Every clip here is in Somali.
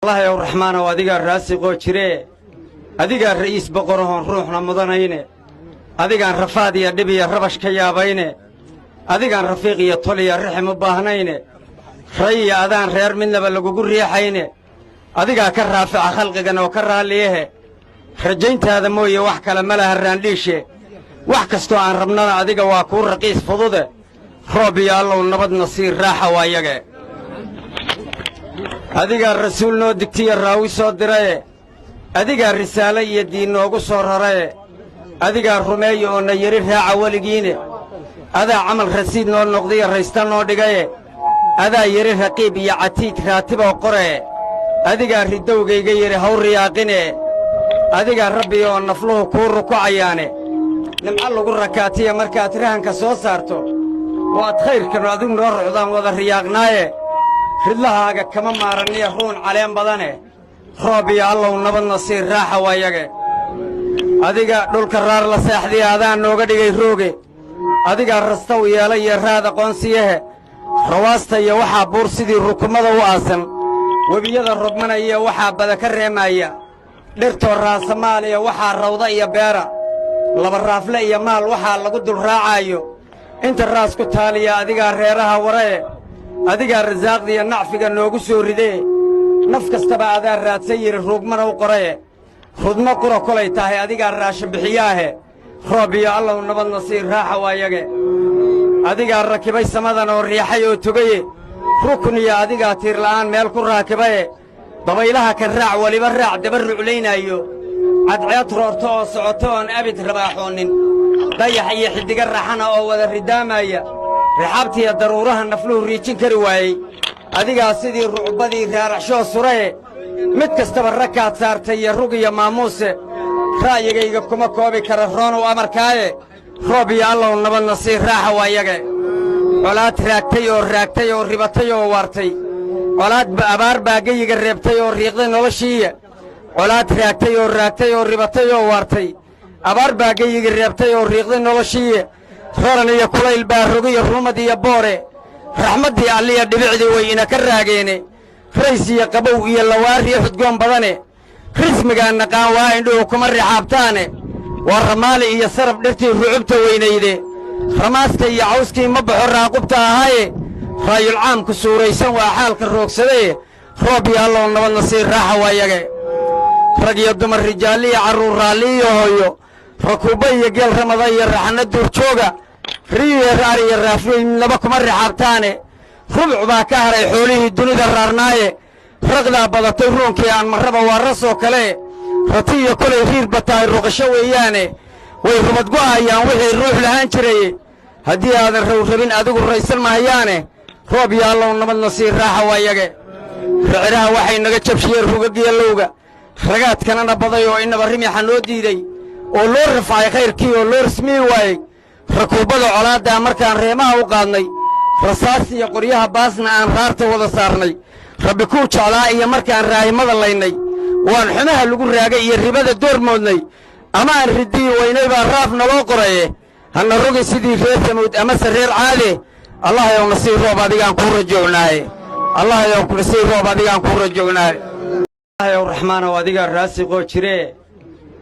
الله يا الرحمن وأديك الراسق وشري أديك الرئيس بقرهن روحنا مضنين أديك الرفادي يا دبي يا ربش كيابين أديك الرفيق يا طلي يا رحم باهنين ري أذان غير منا بلقوا ريحين أديك كرافع خلقنا وكرها ليه رجينت هذا مويه وحكى لما لها الرانديشة وحكستو عن ربنا أديك واكور رقيس فضوده ربي الله ونبض نصير راحة وياك أديك الرسول نو دكتي الراوي صدره أديك الرسالة يدين نوغو صرره أديك الرمي ونيرها عوالجينه هذا عمل رسيد نو النقدية الرئيستان نو دقايه هذا يريها قيب يعتيك راتبه وقره أديك الردو جيجير هوري ياقينه أديك ربي ونفلوه كور ركوعيانه نمعلو قركاتية مركات رهن كسو صارتو واتخير كانوا أدوم نور عظام وذا رياقنايه خلها كمان مارني يخرون عليهم بدنه ربي الله ونبض نصير راحة وياك أديك دول كرار لساحدي هذا نوغا ديجي روغي أديك الرستو يالي هذا قنصيه رواستا يوحى بورسيدي الركمة وآسن وبيض الركمة يوحى بذكر مايا درتو الراس مالي يوحى الروضة يبيرا لبرافلا يمال وحى لقد الراعيو انت الراس كتالي أديك الريرها وراي أديك الرزاق دي النعفق النوغو سوري نفكستبا هذا الرات سير الركمة وقراي خدمة قرى كلي تاهي أديك الراشب بحياه ربي الله ونبض نصير راحة وياك أديك الركبي سمدنا والريحي وتبي ركني أديك تير الآن مالك الراكبي ضبيلها كالرع ولبرع دبر علينا أيو عدعيات رورتو سعوتون أبد رباحون ضيح يحدق الرحنة أو ذا الردامة رحابتي الضرورها النفلوه ريتشن كرواي أديك سيدي الرعبدي رارع شو سوري متكستب الركات سارتي الرقية ماموسة رأيك كما كوبي كرفرون وأمركاي ربي الله ونبض نصير راحة وياك ولاد راكتي وربطي ووارتي ولاد أبار باقي قربتي وريقضي نولشية ولاد راكتي وربطي ووارتي أبار باقي قربتي وريقضي نولشية فرني كلي البارقية الرومدي يبوري رحمتي عليا دبعدي وينا كراقيني رئيسي قبو إيا اللواري يحدقون بدني رسمك أنك وايندو كمر حابتاني والرمالي إيا سرب درتي رعبته وينيدي رماسك إيا عوسكي مبحر راقبتها هاي راي العام كسوري سوى حالك الروكسدي ربي الله ونبض نصير راحة وياك رقي الدم الرجالية عرور رالية هويو ركوبي قيل رمضي الرحنة دور شوقة ريه راري الرافي نبكم الرحابتاني ربع باكاهري حوليه الدنيا الرارناي رقدا بلطيرون كي عن مربا ورسو كلي رتيه كلي غير بتاي رقشوياني ويرمد قوايان وحي الروح لهان جري هدي هذا الروحبين أدوك الرئيس المهياني ربي الله ونبض نصير راحة وياك رعراها وحي نغا جبشير رقاقيا اللوغا رقات كاننا بضيو إنا برمي حنودي دي ولور رفعي خير كي ولور سمي واي ركوبادو علادا مركان ريماها وقادني رصاصي قريها باسنا عن رارته وذا صارني ربي كو جعلائي مركان راهمada laynay waan xumaha lagu raagay iyo ribada door moodnay ama aan ridii weynay baa raaf naloo qoray hana rogi sidii reertamud ama sareer caadi allah ya nasiir roob adigaan ku rajoognay allah ya ku nasiir roob adigaan ku rajoognay allah ya rahmaan wa adiga raasiqo jire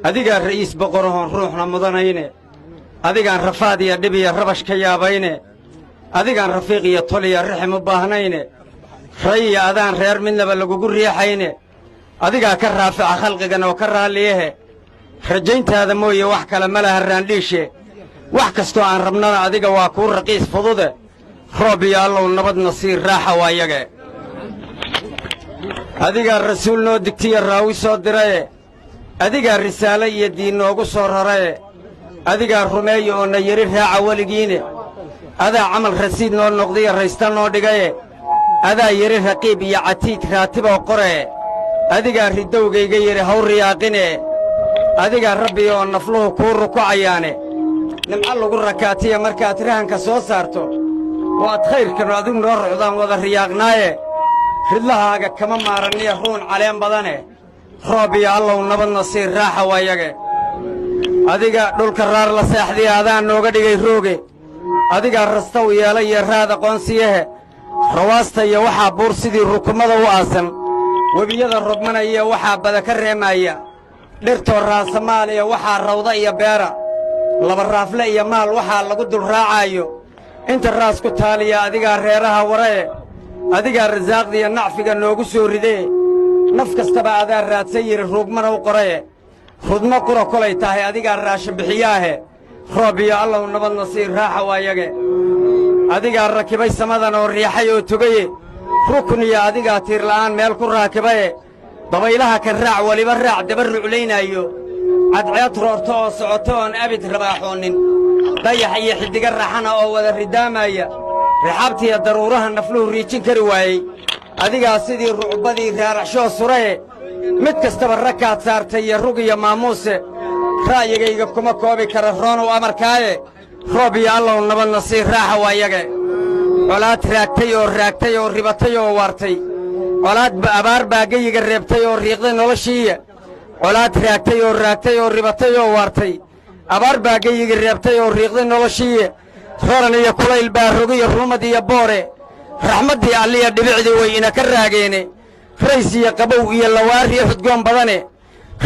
adiga ra'iis boqorahon ruuxna mudanayne adigaan rafaadiya dhibiya rabash ka yaabayne adigaan rafiiq iyo toliya rixim u baahnayne ري أذان غير منا بلقوا ريحين أديك كرافع خلقنا وكرها ليه رجينت هذا مويه وحكى لما لها الرانديشة وحكستو عن ربنا أديك واكور رقيس فضوده ربي الله ونبض نصير راحة وياك أديك الرسول نو دكتي الراوي صدره أديك الرسالة يدين نوغو صرره أديك الرمي ونيرها عوالجينه هذا عمل رسيد نو النقدية الرئيستان نو دقايه هذا يريها قيب يعتيك راتبه وقره أديك الردو جيجير هوري ياقينه أديك ربي ونفلوه كور ركوعيانه نمعلو قركاتية مركات رهن كسو صارتو واتخير كانوا أدوم نور عظام وذا رياقنايه خلها كمان مارني يخرون عليهم بدنه ربي الله ونبض نصير راحة وياك أديك دول كرار لساحدي هذا نوغا ديجي روغي أديك الرستو يالي هذا قنصيه رواستا يوحى بورسيدي الركمة وآسن webiyada rogmanaya waxaa bada ka reemaya dhirtoo raasamaaliya waxaa rawda iyo beera laba raafle iyo maal waxaa lagu dul raacayo inta raas ku taaliya adigaa reeraha waree adigaa rasaaqdiiyo nacfiga noogu soo ridee naf kastaba adaa raadsan yidhi ruugmana u qoree rudmo qura kolay tahay adigaa raashin bixiyaahe roob iyo allow nabadna sii raaxa waayage adigaa rakibay samadan oo riixay oo tugaye rukun iyo adigaa tiirla'aan meel ku raakibaye dabaylaha kan raac weliba raac daba ruclaynaayo cadceed roorto oo socoto oon abid rabaaxoonin dayax iyo xiddiga raxana oo wada ridaamaya rixaabtiiyo daruuraha nafluhu riijin kari waayey adigaa sidii rucbadii raaraxshoo suraye mid kastaba ragkaad saartay iyo rug iyo maamuuse ra'yigayga kuma koobi kara roonow amarkaaye roob iyo allow nabadna sii raaxa waayage colaad raagtay oo ribatay oo waartay colaadba abaar baa geyiga reebtay oo riiqday noloshiiya colaad raagtay oo ribatay oo waartay abaar baa geyiga reebtay oo riiqday noloshiiya raran iyo kulayl baa rogiyo ruumad iyo boore raxmaddii alliya dhibicdii way ina ka raageene rays iyo qabow iyo lawaariyo xudgoon badane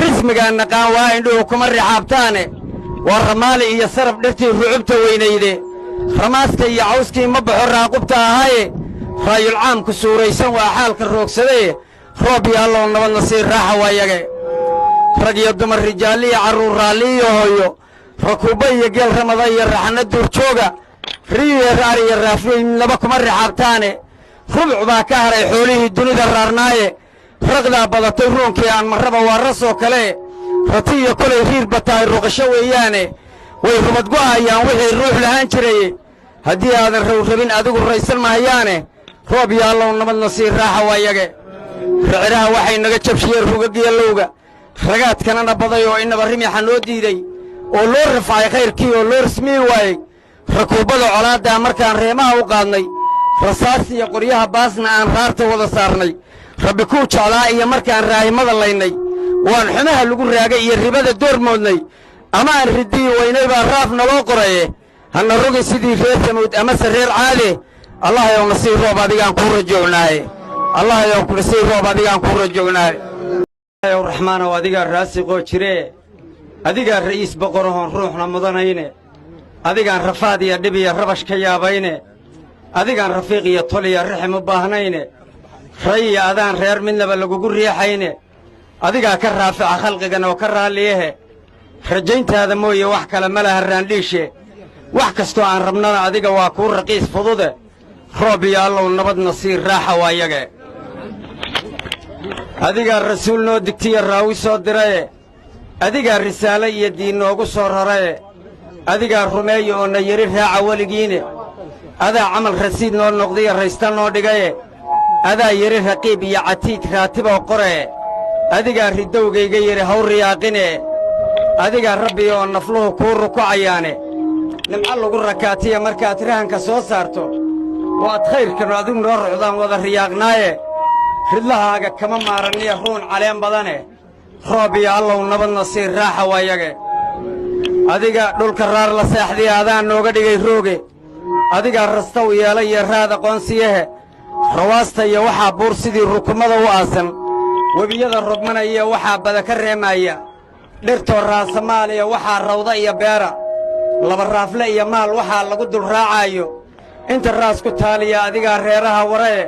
rismigaa naqaan waa indhuhu kuma rixaabtaane waa ramaali iyo saraf dhirtii rucubta weynayde ramaaska iyo cawskii ma baxo raaqubta ahaaye raayulcaamku suuraysan waa xaalka roogsadee roob iyo allow nabadna sii raaxa waayage rag iyo dumar rijaalliyo carruur raalliiyo hooyo rakuubba iyo geel ramada iyo raxanna duurjooga riyo raar iyo raafiyey midnaba kuma rixaabtaane rubuc baa ka haray xoolihii dunida raarnaaye raqdaa badatay ruunkii aan marraba waa rasoo kale rati iyo kolay riirba tahay ruqasho weeyaane way rubadgo'ayaan wixii ruux lahaan jiraye haddii aadan rawrabin adigu raysan mahayaane roob iyo allow nabadna sii raaxa waayage riciraha waxay naga jabshiyeen rugagiyo lowga ragaadkanana baday oo inaba rimixa noo diiday oo loo rafacay khayrkii oo loo rismiyi waayey rakuubbada colaaddaa markaan reemaha u qaadnay rasaas iyo qoryaha baasna aan raarta wada saarnay rabbi kuu jeclaa iyo markaan raahimada laynay waan xumaha lagu raagay iyo ribada door moodnay ama aan riddiyi weynay baa raaf naloo qoraye hanna rogi sidii reer samuud amase reer caade allahayow nasii roob adigaan kuu rajoognaaye allahayow nasii roob adigaan kuu rajoognaaye allahayow raxmaanow adigaa raasiqoo jiree adigaa ra'iis boqorahoon ruuxna mudanayne adigaan rafaad iyo dhib iyo rabash ka yaabayne adigaan rafiiq iyo tol iyo rixim u baahnayne ray iyo adaan reer midnaba lagugu riixayne adigaa ka raafica khalqigan oo ka raalliyahe rajayntaada mooye wax kale ma laha raandhiishe wax kastoo aan rabnana adiga waa kuu raqiis fudude roob iyo allow nabadna sii raaxa waayage adigaa rasuul noo digtiya raawi soo diraye adigaa risaale iyo diin noogu soo raraye adigaa rumeeya oo na yidhi raaca weligiine adaa camal rasiid noo noqdiya raysta noo dhigaye adaa yidhi raqiib iyo catiid raatiboo qoree adigaa ridowgayga yidhi haw riyaaqine adigaa rabbi oo nafluhu kuu rukucayaane nimco lagu rakaatiya markaad rahanka soo saarto waad khayrkan adigu noo rucdaan wada riyaaqnaaye ridlahaaga kama maaranniya ruun caleen badane roob iyo allow nabadna sii raaxa waayage adiga dhulka raar la seexdiya adaa nooga dhigay rooge adigaa rastaw yeela iyo raad aqoonsiyahe rawaasta iyo waxaa buur sidii rukumada u aasan webiyada rogmanaya waxaa bada ka reemaya dhirtoo raasamaaliya waxaa rawda iyo beera laba raafle iyo maal waxaa lagu dul raacayo inta raas ku taaliya adigaa reeraha waree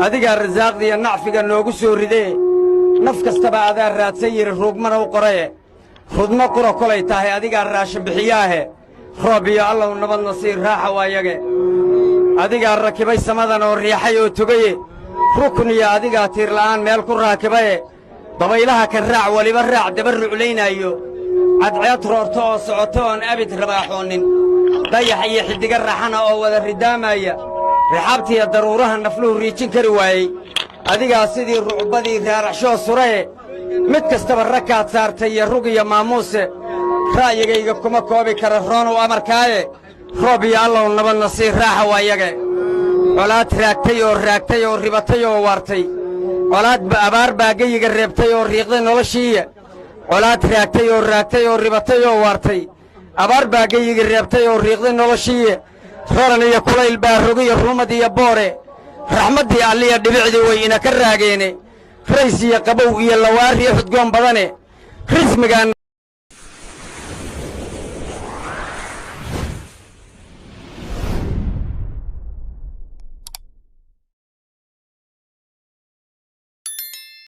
adigaa rasaaqdiiyo nacfiga noogu soo ridee naf kastaba adaa raadsan yidhi ruugmana u qoree rudmo qura kolay tahay adigaa raashin bixiyaahe roob iyo allow nabadna sii raaxa waayage adigaa rakibay samadan oo riixay oo tugaye rukun iyo adigaa tiirla'aan meel ku raakibaye dabaylaha kan raac weliba raac daba ruclaynaayo cadceed roorto oo socoto oon abid rabaaxoonin dayax iyo xiddiga raxana oo wada ridaamaya rixaabtiiyo daruuraha nafluhu riijin kari waayey adigaa sidii rucbadii raaraxshoo suraye mid kastaba ragkaad saartay iyo rug iyo maamuuse ra'yigayga kuma koobi kara roonow amarkaaye roob iyo allow nabadna sii raaxa waayage colaad raagtay oo ribatay oo waartay colaadba abaar baa geyiga reebtay oo riiqday noloshiiya colaad raagtay oo ribatay oo waartay abaar baa geyiga reebtay oo riiqday noloshiiya raran iyo kulayl baa rogiyo ruumad iyo boore raxmaddii alliya dhibicdii way ina ka raageene rays iyo qabow iyo lawaariyo xudgoon badane rismigaan